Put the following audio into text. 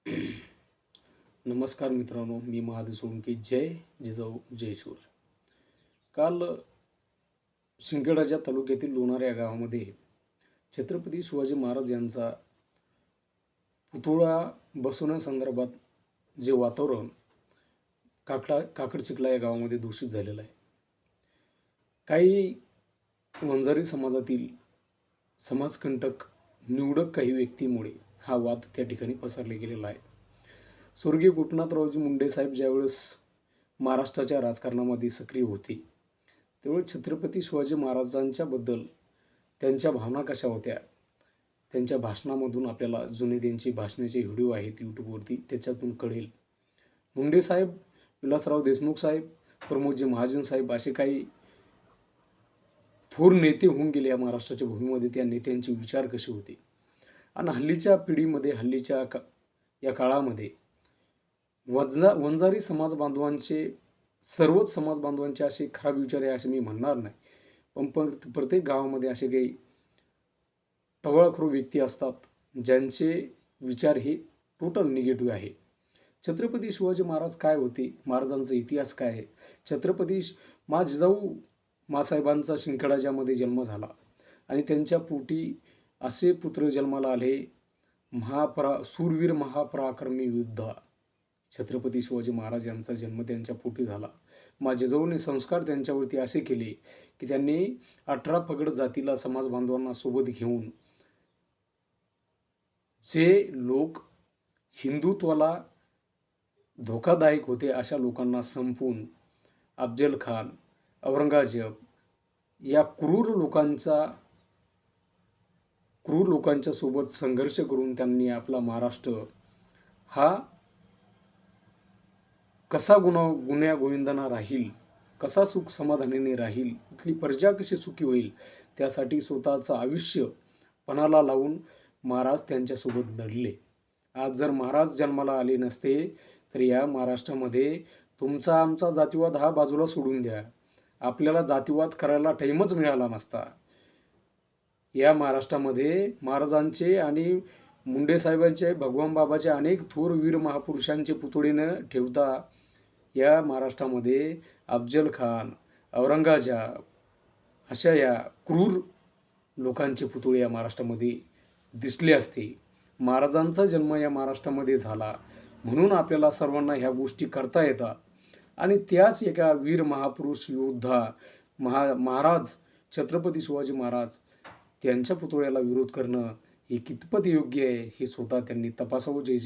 नमस्कार मित्रांनो, मी महादेव सोळंकी. जय जिजाऊ जय शिवराय. काल शिंदखेडा तालुक्यातील लोणार या गावामध्ये छत्रपती शिवाजी महाराज यांचा पुतळा बसवण्यासंदर्भात जे वातावरण काकडचिखला या गावामध्ये दूषित झालेलं आहे. काही वंजारी समाजातील समाजकंटक निवडक काही व्यक्तीमुळे हा वाद त्या ठिकाणी पसरला गेलेला आहे. स्वर्गीय गोपीनाथरावजी मुंडे साहेब ज्यावेळेस महाराष्ट्राच्या राजकारणामध्ये सक्रिय होते, त्यावेळेस छत्रपती शिवाजी महाराजांच्याबद्दल त्यांच्या भावना कशा होत्या, त्यांच्या भाषणामधून आपल्याला जुने त्यांचे भाषणाचे व्हिडिओ आहेत यूट्यूबवरती, त्याच्यातून कळेल. मुंडे साहेब, विलासराव देशमुख साहेब, प्रमोदजी महाजन साहेब असे काही थोर नेते होऊन गेले या महाराष्ट्राच्या भूमीमध्ये. त्या नेत्यांचे विचार कसे होते आणि हल्लीच्या पिढीमध्ये, या काळामध्ये वंजारी समाज बांधवांचे, सर्वच समाज बांधवांचे असे खराब विचार आहे असे मी म्हणणार नाही, पण प्रत्येक गावामध्ये असे काही टवाळखोर व्यक्ती असतात ज्यांचे विचार हे टोटल निगेटिव्ह आहे. छत्रपती शिवाजी महाराज काय होते, महाराजांचा इतिहास काय आहे. छत्रपती जिजाऊ मासाहेबांचा शिंदखेडामध्ये जन्म झाला आणि त्यांच्या पोटी असे पुत्र जन्माला आले, शूरवीर महापराक्रमी योद्धा छत्रपती शिवाजी महाराज यांचा जन्म त्यांच्या पोटी झाला. जिजाऊने संस्कार त्यांच्यावरती असे केले की त्यांनी 18 पगड जातीला समाज बांधवांना सोबत घेऊन जे लोक हिंदुत्वाला धोकादायक होते अशा लोकांना संपवून अफजल खान, औरंगजेब या क्रूर लोकांच्या सोबत संघर्ष करून त्यांनी आपला महाराष्ट्र हा कसा गुण्या गोविंदाना राहील, कसा सुख समाधानाने राहील, इथली प्रजा कशी सुखी होईल, त्यासाठी स्वतःचं आयुष्य पणाला लावून महाराज त्यांच्यासोबत लढले. आज जर महाराज जन्माला आले नसते तर या महाराष्ट्रामध्ये तुमचा आमचा जातीवाद हा बाजूला सोडून द्या, आपल्याला जातीवाद करायला टाईमच मिळाला नसता. या महाराष्ट्रामध्ये महाराजांचे आणि मुंडे साहेबांचे, भगवान बाबाचे अनेक थोर वीर महापुरुषांचे पुतळे न ठेवता या महाराष्ट्रामध्ये अफजल खान, औरंगजेब अशा या क्रूर लोकांचे पुतळे या महाराष्ट्रामध्ये दिसले असते. महाराजांचा जन्म या महाराष्ट्रामध्ये झाला म्हणून आपल्याला सर्वांना ह्या गोष्टी करता येतात आणि त्याच एका वीर महापुरुष योद्धा महाराज छत्रपती शिवाजी महाराज त्यांच्या पुतळ्याला विरोध करणं हे कितपत योग्य आहे हे स्वतः त्यांनी तपासावं. जय